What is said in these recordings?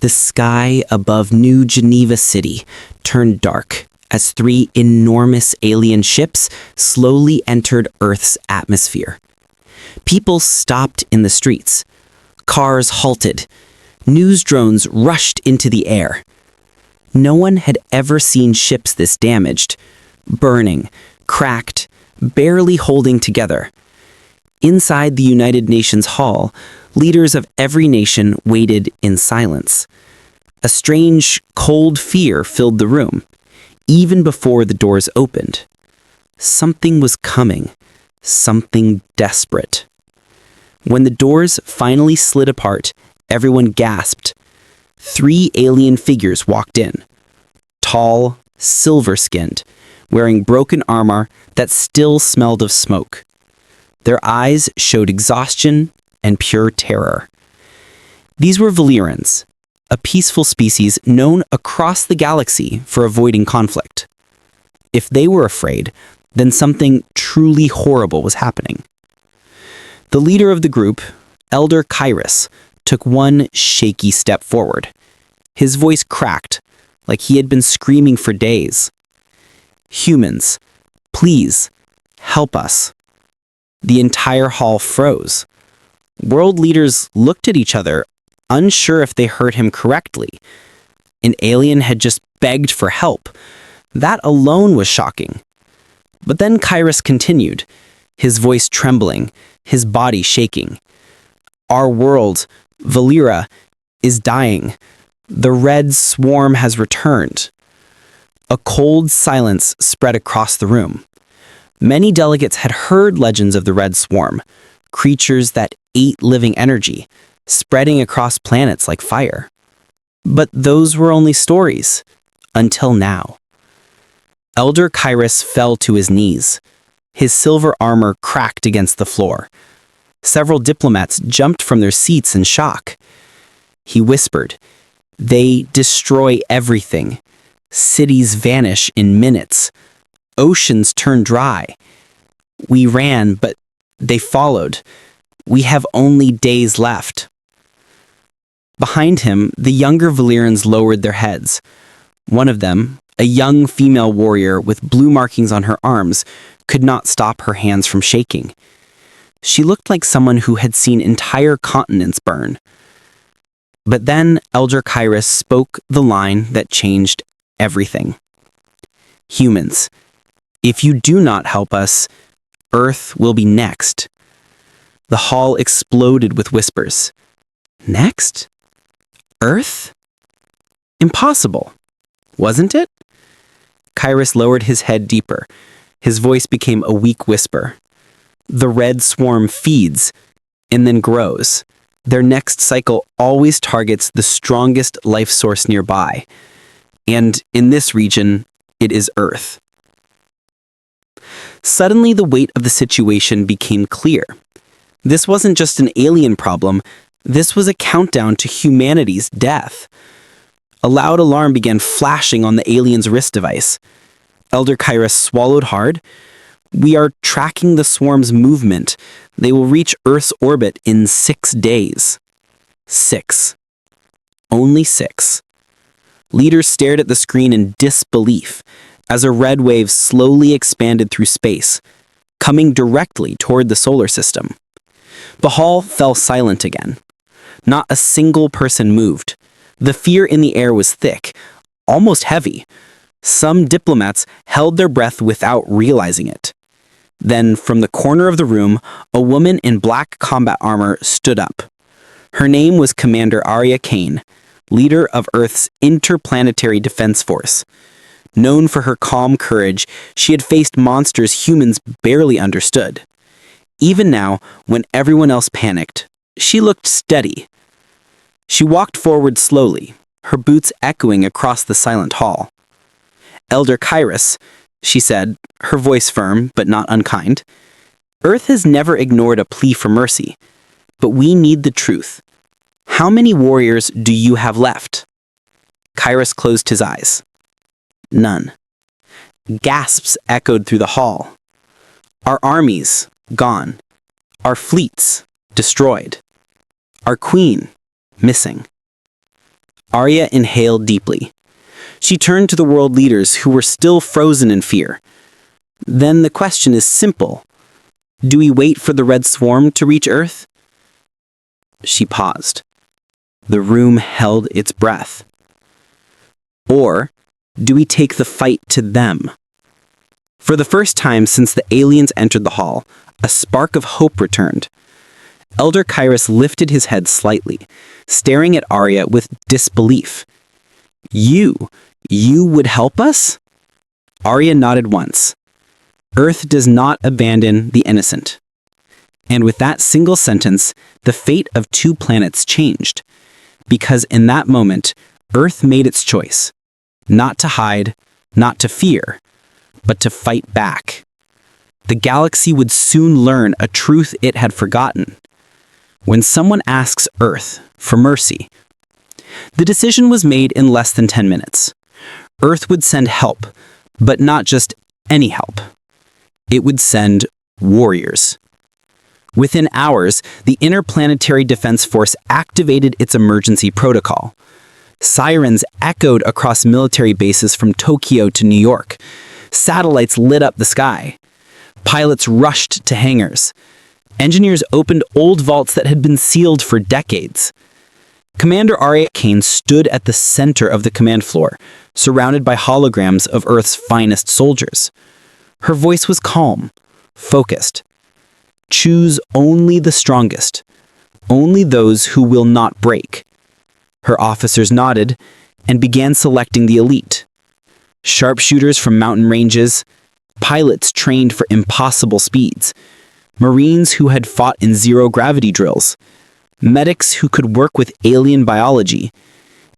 The sky above New Geneva City turned dark as three enormous alien ships slowly entered Earth's atmosphere. People stopped in the streets. Cars halted. News drones rushed into the air. No one had ever seen ships this damaged, burning, cracked, barely holding together. Inside the United Nations Hall, leaders of every nation waited in silence. A strange, cold fear filled the room, even before the doors opened. Something was coming, something desperate. When the doors finally slid apart, everyone gasped. Three alien figures walked in. Tall, silver-skinned, wearing broken armor that still smelled of smoke. Their eyes showed exhaustion and pure terror. These were Valerians, a peaceful species known across the galaxy for avoiding conflict. If they were afraid, then something truly horrible was happening. The leader of the group, Elder Kyrus, took one shaky step forward. His voice cracked, like he had been screaming for days. "Humans, please, help us." The entire hall froze. World leaders looked at each other, unsure if they heard him correctly. An alien had just begged for help. That alone was shocking. But then Kyrus continued, his voice trembling, his body shaking. "Our world, Valera, is dying. The red swarm has returned." A cold silence spread across the room. Many delegates had heard legends of the red swarm, creatures that ate living energy, spreading across planets like fire. But those were only stories, until now. Elder Kyrus fell to his knees. His silver armor cracked against the floor. Several diplomats jumped from their seats in shock. He whispered, "They destroy everything. Cities vanish in minutes. Oceans turn dry. We ran, but they followed. We have only days left." Behind him, the younger Valerians lowered their heads. One of them, a young female warrior with blue markings on her arms, could not stop her hands from shaking. She looked like someone who had seen entire continents burn. But then Elder Kyrus spoke the line that changed everything. "Humans, if you do not help us, Earth will be next." The hall exploded with whispers. Next? Earth? Impossible, wasn't it? Kyrus lowered his head deeper. His voice became a weak whisper. "The red swarm feeds and then grows. Their next cycle always targets the strongest life source nearby. And in this region, it is Earth." Suddenly, the weight of the situation became clear. This wasn't just an alien problem. This was a countdown to humanity's death. A loud alarm began flashing on the alien's wrist device. Elder Kyrus swallowed hard. "We are tracking the swarm's movement. They will reach Earth's orbit in 6 days. 6. Only 6. Leaders stared at the screen in disbelief as a red wave slowly expanded through space, coming directly toward the solar system. The hall fell silent again. Not a single person moved. The fear in the air was thick, almost heavy. Some diplomats held their breath without realizing it. Then, from the corner of the room, a woman in black combat armor stood up. Her name was Commander Arya Kane, leader of Earth's Interplanetary Defense Force. Known for her calm courage, she had faced monsters humans barely understood. Even now, when everyone else panicked, she looked steady. She walked forward slowly, her boots echoing across the silent hall. "Elder Kyrus," she said, her voice firm but not unkind, "Earth has never ignored a plea for mercy, but we need the truth. How many warriors do you have left?" Kyrus closed his eyes. "None." Gasps echoed through the hall. "Our armies, gone. Our fleets, destroyed. Our queen, missing." Arya inhaled deeply. She turned to the world leaders who were still frozen in fear. Then the question is simple. Do we wait for the Red Swarm to reach Earth? She paused. The room held its breath. Or do we take the fight to them? For the first time since the aliens entered the hall, a spark of hope returned. Elder Kyrus lifted his head slightly, staring at Arya with disbelief. You would help us? Arya nodded once. Earth does not abandon the innocent. And with that single sentence, the fate of 2 planets changed. Because in that moment, Earth made its choice. Not to hide, not to fear, but to fight back. The galaxy would soon learn a truth it had forgotten. When someone asks Earth for mercy, the decision was made in less than 10 minutes. Earth would send help, but not just any help. It would send warriors. Within hours, the Interplanetary Defense Force activated its emergency protocol. Sirens echoed across military bases from Tokyo to New York. Satellites lit up the sky. Pilots rushed to hangars. Engineers opened old vaults that had been sealed for decades. Commander Arya Kane stood at the center of the command floor, surrounded by holograms of Earth's finest soldiers. Her voice was calm, focused. Choose only the strongest, only those who will not break. Her officers nodded and began selecting the elite. Sharpshooters from mountain ranges, pilots trained for impossible speeds, Marines who had fought in zero-gravity drills, medics who could work with alien biology,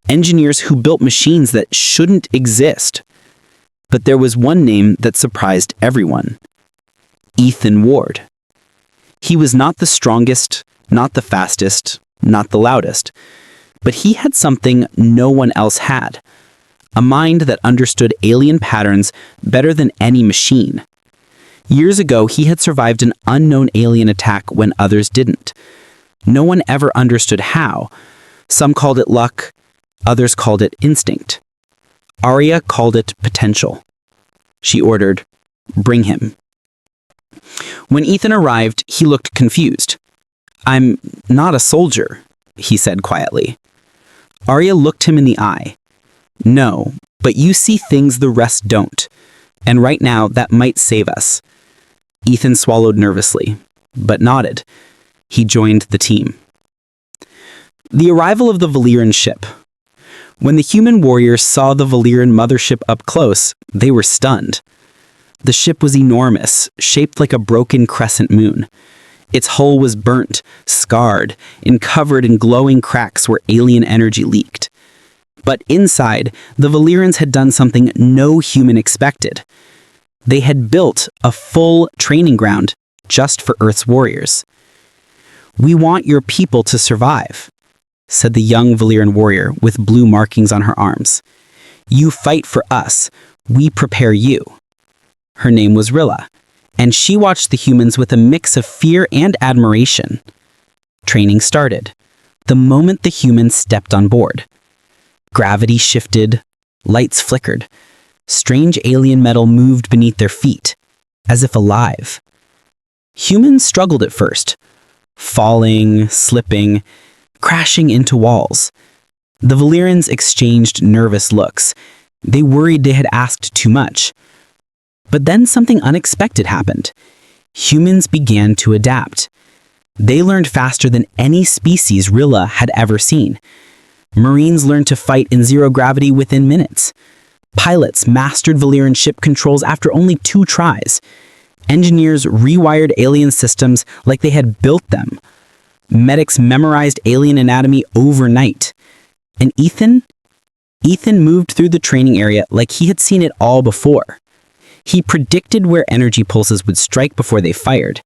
engineers who built machines that shouldn't exist. But there was one name that surprised everyone. Ethan Ward. He was not the strongest, not the fastest, not the loudest, but he had something no one else had. A mind that understood alien patterns better than any machine. Years ago, he had survived an unknown alien attack when others didn't. No one ever understood how. Some called it luck, others called it instinct. Arya called it potential. She ordered, "Bring him." When Ethan arrived, he looked confused. "I'm not a soldier," he said quietly. Arya looked him in the eye. "No, but you see things the rest don't. And right now, that might save us." Ethan swallowed nervously, but nodded. He joined the team. The arrival of the Valyrian ship. When the human warriors saw the Valyrian mothership up close, they were stunned. The ship was enormous, shaped like a broken crescent moon. Its hull was burnt, scarred, and covered in glowing cracks where alien energy leaked. But inside, the Valyrians had done something no human expected. They had built a full training ground just for Earth's warriors. "We want your people to survive," said the young Valyrian warrior with blue markings on her arms. "You fight for us. We prepare you." Her name was Rilla, and she watched the humans with a mix of fear and admiration. Training started, the moment the humans stepped on board. Gravity shifted, lights flickered. Strange alien metal moved beneath their feet, as if alive. Humans struggled at first, falling, slipping, crashing into walls. The Valyrians exchanged nervous looks. They worried they had asked too much. But then something unexpected happened. Humans began to adapt. They learned faster than any species Rilla had ever seen. Marines learned to fight in zero gravity within minutes. Pilots mastered Valyrian ship controls after only 2 tries. Engineers rewired alien systems like they had built them. Medics memorized alien anatomy overnight. And Ethan moved through the training area like he had seen it all before. He predicted where energy pulses would strike before they fired.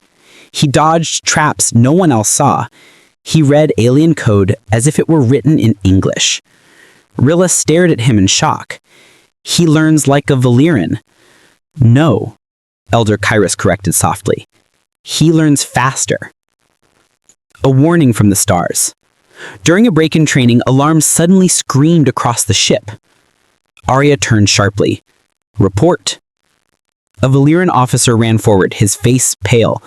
He dodged traps no one else saw. He read alien code as if it were written in English. Rilla stared at him in shock. "He learns like a Valyrian." "No," Elder Kyrus corrected softly. "He learns faster." A warning from the stars. During a break in training, alarms suddenly screamed across the ship. Arya turned sharply. Report. A Valyrian officer ran forward, his face pale.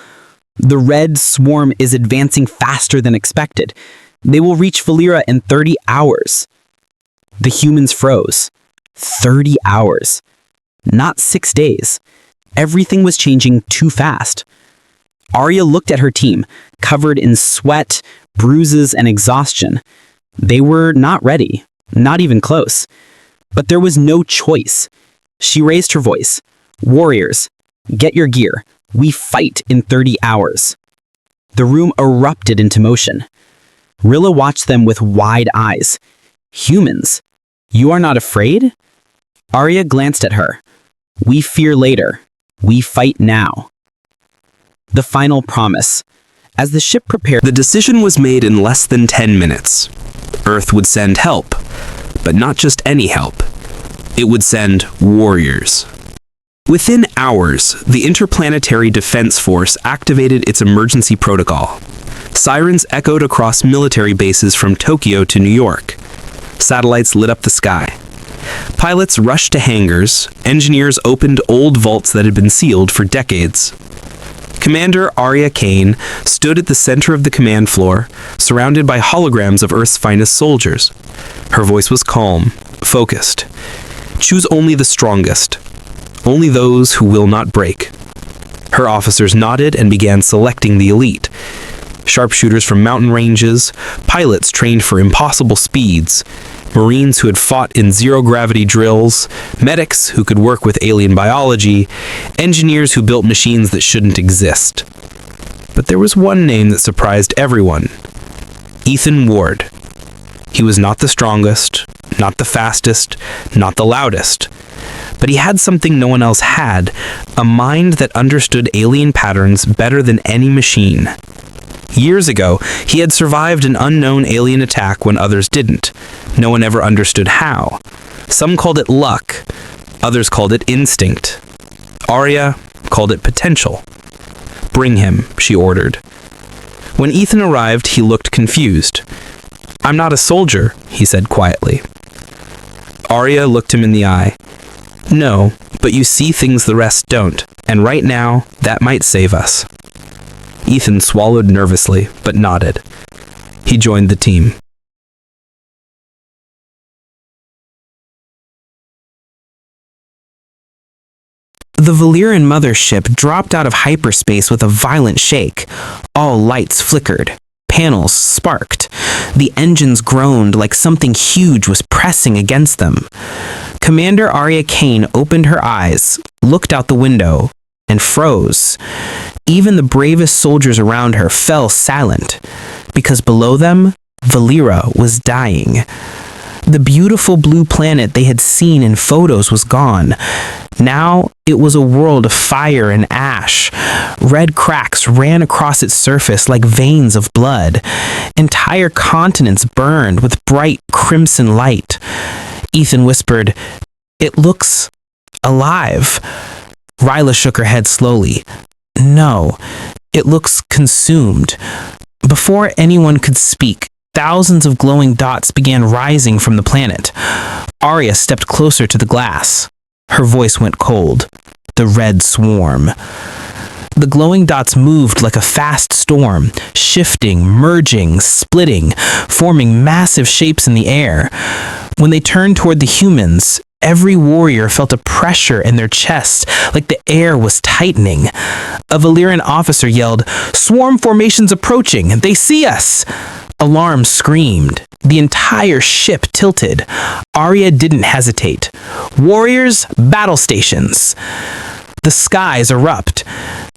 The red swarm is advancing faster than expected. They will reach Valyria in 30 hours. The humans froze. 30 hours. Not 6 days. Everything was changing too fast. Arya looked at her team, covered in sweat, bruises, and exhaustion. They were not ready, not even close. But there was no choice. She raised her voice. Warriors, get your gear. We fight in 30 hours. The room erupted into motion. Rilla watched them with wide eyes. Humans, you are not afraid? Arya glanced at her. We fear later. We fight now. The final promise. As the ship prepared, The decision was made in less than 10 minutes. Earth would send help, but not just any help. It would send warriors. Within hours, the Interplanetary Defense Force activated its emergency protocol. Sirens echoed across military bases from Tokyo to New York. Satellites lit up the sky. Pilots rushed to hangars. Engineers opened old vaults that had been sealed for decades. Commander Arya Kane stood at the center of the command floor, surrounded by holograms of Earth's finest soldiers. Her voice was calm, focused. Choose only the strongest. Only those who will not break. Her officers nodded and began selecting the elite. Sharpshooters from mountain ranges, pilots trained for impossible speeds, Marines who had fought in zero-gravity drills, medics who could work with alien biology, engineers who built machines that shouldn't exist. But there was one name that surprised everyone. Ethan Ward. He was not the strongest, not the fastest, not the loudest. But he had something no one else had, a mind that understood alien patterns better than any machine. Years ago, he had survived an unknown alien attack when others didn't. No one ever understood how. Some called it luck. Others called it instinct. Arya called it potential. Bring him, she ordered. When Ethan arrived, he looked confused. I'm not a soldier, he said quietly. Arya looked him in the eye. No, but you see things the rest don't, and right now, that might save us. Ethan swallowed nervously, but nodded. He joined the team. The Valyrian mothership dropped out of hyperspace with a violent shake. All lights flickered. Panels sparked. The engines groaned like something huge was pressing against them. Commander Arya Kane opened her eyes, looked out the window, and froze. Even the bravest soldiers around her fell silent, because below them, Valyria was dying. The beautiful blue planet they had seen in photos was gone. Now it was a world of fire and ash. Red cracks ran across its surface like veins of blood. Entire continents burned with bright crimson light. Ethan whispered, "It looks alive." Ryla shook her head slowly. "No, it looks consumed." Before anyone could speak, thousands of glowing dots began rising from the planet. Arya stepped closer to the glass. Her voice went cold. The red swarm. The glowing dots moved like a fast storm, shifting, merging, splitting, forming massive shapes in the air. When they turned toward the humans, every warrior felt a pressure in their chest, like the air was tightening. A Valyrian officer yelled, "Swarm formations approaching! They see us!" Alarm screamed. The entire ship tilted. Arya didn't hesitate. Warriors, battle stations. The skies erupt.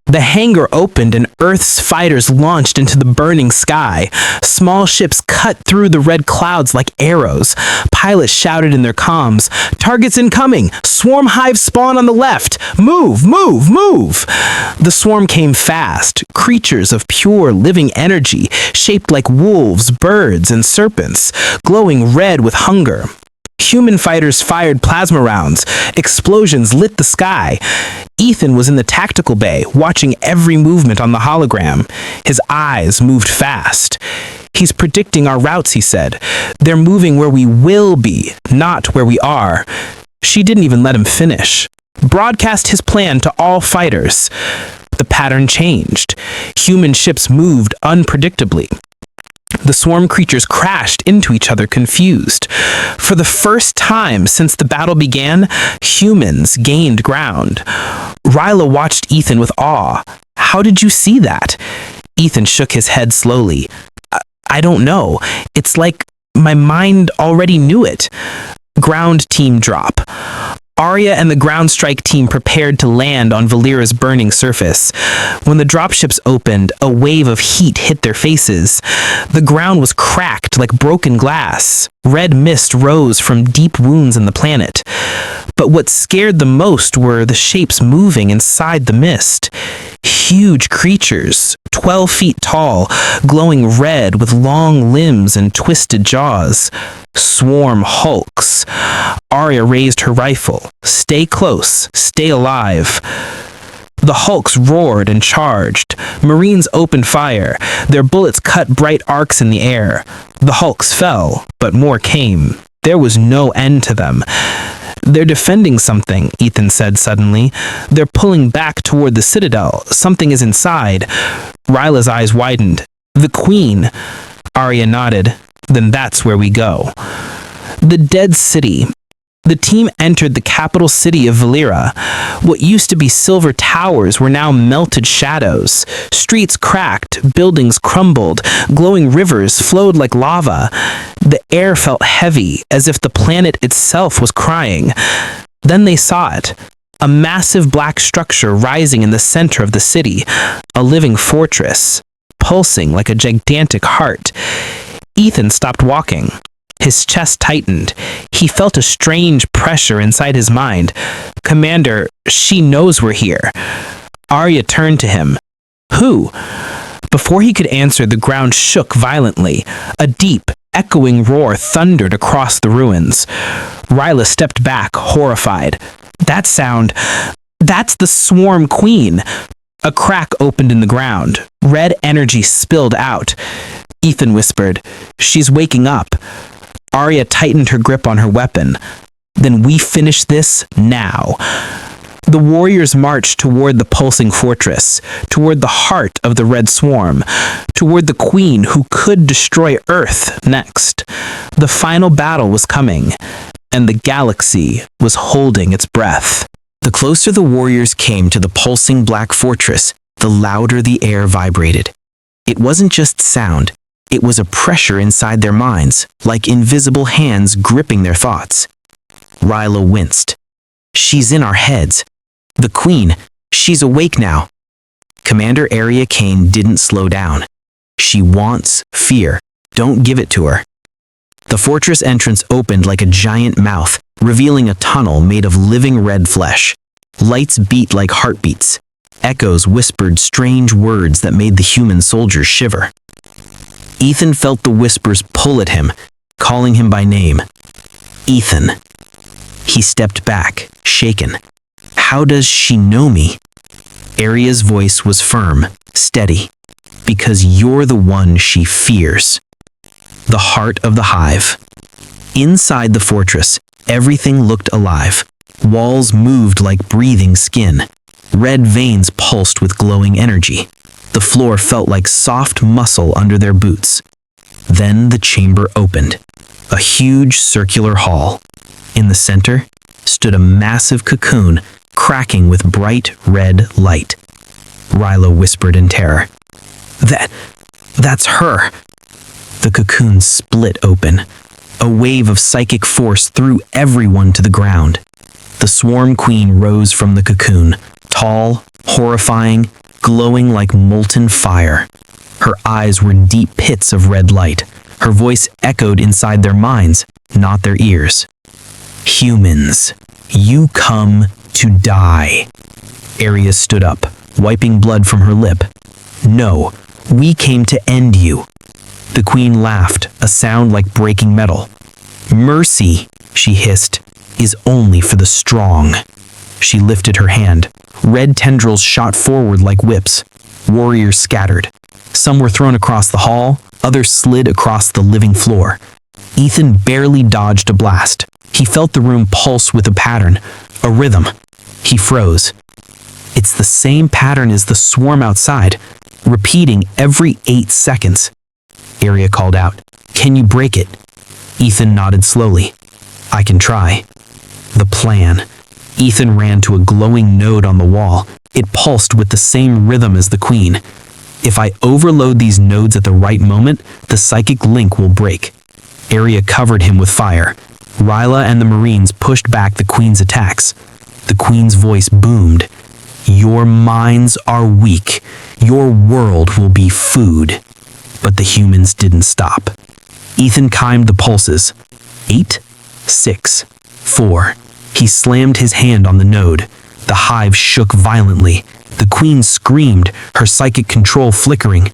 The hangar opened and Earth's fighters launched into the burning sky. Small ships cut through the red clouds like arrows. Pilots shouted in their comms, "Targets incoming! Swarm hive spawn on the left! Move, move, move!" The swarm came fast. Creatures of pure living energy, shaped like wolves, birds, and serpents, glowing red with hunger. Human fighters fired plasma rounds. Explosions lit the sky. Ethan was in the tactical bay, watching every movement on the hologram. His eyes moved fast. He's predicting our routes, he said. They're moving where we will be, not where we are. She didn't even let him finish. Broadcast his plan to all fighters. The pattern changed. Human ships moved unpredictably. The swarm creatures crashed into each other, confused. For the first time since the battle began, humans gained ground. Ryla watched Ethan with awe. How did you see that? Ethan shook his head slowly. I don't know. It's like my mind already knew it. Ground team drop. Arya and the ground strike team prepared to land on Valera's burning surface. When the dropships opened, a wave of heat hit their faces. The ground was cracked like broken glass. Red mist rose from deep wounds in the planet. But what scared the most were the shapes moving inside the mist. Huge creatures, 12 feet tall, glowing red with long limbs and twisted jaws. Swarm hulks. Arya raised her rifle. Stay close. Stay alive. The hulks roared and charged. Marines opened fire. Their bullets cut bright arcs in the air. The hulks fell, but more came. There was no end to them. They're defending something, Ethan said suddenly. They're pulling back toward the citadel. Something is inside. Ryla's eyes widened. The Queen. Arya nodded. Then that's where we go. The Dead City. The team entered the capital city of Valera. What used to be silver towers were now melted shadows. Streets cracked, buildings crumbled, glowing rivers flowed like lava. The air felt heavy, as if the planet itself was crying. Then they saw it. A massive black structure rising in the center of the city. A living fortress, pulsing like a gigantic heart. Ethan stopped walking. His chest tightened. He felt a strange pressure inside his mind. Commander, she knows we're here. Arya turned to him. Who? Before he could answer, the ground shook violently. A deep, echoing roar thundered across the ruins. Ryla stepped back, horrified. That sound, that's the Swarm Queen. A crack opened in the ground. Red energy spilled out. Ethan whispered, "She's waking up." Arya tightened her grip on her weapon. Then we finish this now. The warriors marched toward the pulsing fortress, toward the heart of the Red Swarm, toward the Queen who could destroy Earth next. The final battle was coming, and the galaxy was holding its breath. The closer the warriors came to the pulsing black fortress, the louder the air vibrated. It wasn't just sound. It was a pressure inside their minds, like invisible hands gripping their thoughts. Ryla winced. She's in our heads. The Queen, she's awake now. Commander Arya Kane didn't slow down. She wants fear. Don't give it to her. The fortress entrance opened like a giant mouth, revealing a tunnel made of living red flesh. Lights beat like heartbeats. Echoes whispered strange words that made the human soldiers shiver. Ethan felt the whispers pull at him, calling him by name. Ethan. He stepped back, shaken. How does she know me? Arya's voice was firm, steady. Because you're the one she fears. The heart of the hive. Inside the fortress, everything looked alive. Walls moved like breathing skin. Red veins pulsed with glowing energy. The floor felt like soft muscle under their boots. Then the chamber opened. A huge circular hall. In the center stood a massive cocoon cracking with bright red light. Ryla whispered in terror. That's her. The cocoon split open. A wave of psychic force threw everyone to the ground. The Swarm Queen rose from the cocoon, tall, horrifying, glowing like molten fire. Her eyes were deep pits of red light. Her voice echoed inside their minds, not their ears. Humans, you come to die. Arya stood up, wiping blood from her lip. No, we came to end you. The Queen laughed, a sound like breaking metal. Mercy, she hissed, is only for the strong. She lifted her hand. Red tendrils shot forward like whips. Warriors scattered. Some were thrown across the hall, others slid across the living floor. Ethan barely dodged a blast. He felt the room pulse with a pattern, a rhythm. He froze. It's the same pattern as the swarm outside, repeating every 8 seconds. Arya called out, "Can you break it?" Ethan nodded slowly. "I can try." The plan. Ethan ran to a glowing node on the wall. It pulsed with the same rhythm as the queen. If I overload these nodes at the right moment, the psychic link will break. Arya covered him with fire. Ryla and the Marines pushed back the queen's attacks. The queen's voice boomed. "Your minds are weak. Your world will be food." But the humans didn't stop. Ethan timed the pulses. 8, 6, 4. He slammed his hand on the node. The hive shook violently. The queen screamed, her psychic control flickering.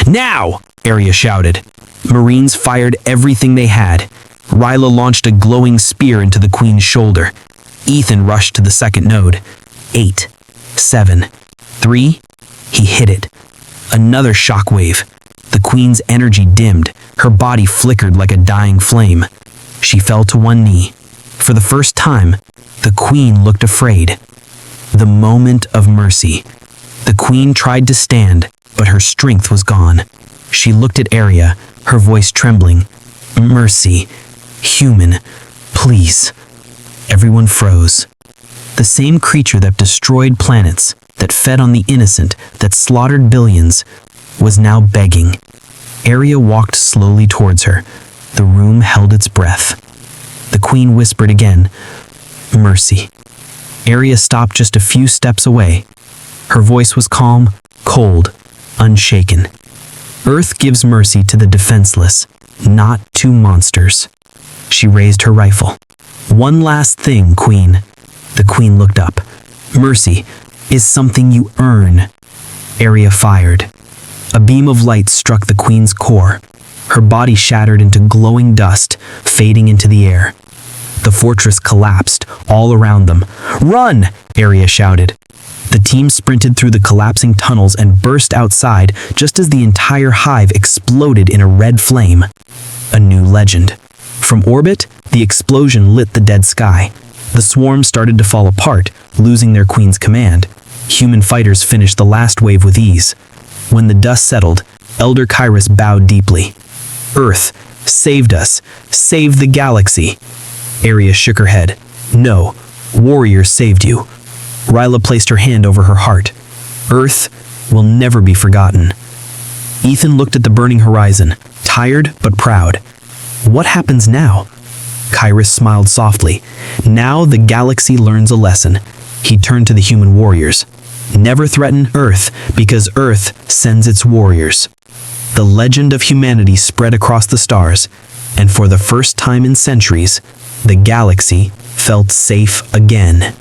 "Now!" Arya shouted. Marines fired everything they had. Ryla launched a glowing spear into the queen's shoulder. Ethan rushed to the second node. 8, 7, 3. He hit it. Another shockwave. The queen's energy dimmed. Her body flickered like a dying flame. She fell to one knee. For the first time, the queen looked afraid. The moment of mercy. The queen tried to stand, but her strength was gone. She looked at Arya, her voice trembling. "Mercy. Human. Please." Everyone froze. The same creature that destroyed planets, that fed on the innocent, that slaughtered billions, was now begging. Arya walked slowly towards her. The room held its breath. The queen whispered again, "Mercy." Arya stopped just a few steps away. Her voice was calm, cold, unshaken. Earth gives mercy to the defenseless, not to monsters. She raised her rifle. "One last thing, Queen." The queen looked up. "Mercy is something you earn." Arya fired. A beam of light struck the queen's core. Her body shattered into glowing dust, fading into the air. The fortress collapsed all around them. "Run!" Arya shouted. The team sprinted through the collapsing tunnels and burst outside just as the entire hive exploded in a red flame. A new legend. From orbit, the explosion lit the dead sky. The swarm started to fall apart, losing their queen's command. Human fighters finished the last wave with ease. When the dust settled, Elder Kyrus bowed deeply. "Earth, saved us. Saved the galaxy." Arya shook her head. "No, warriors saved you." Ryla placed her hand over her heart. "Earth will never be forgotten." Ethan looked at the burning horizon, tired but proud. "What happens now?" Kyrus smiled softly. "Now the galaxy learns a lesson." He turned to the human warriors. "Never threaten Earth, because Earth sends its warriors." The legend of humanity spread across the stars, and for the first time in centuries, the galaxy felt safe again.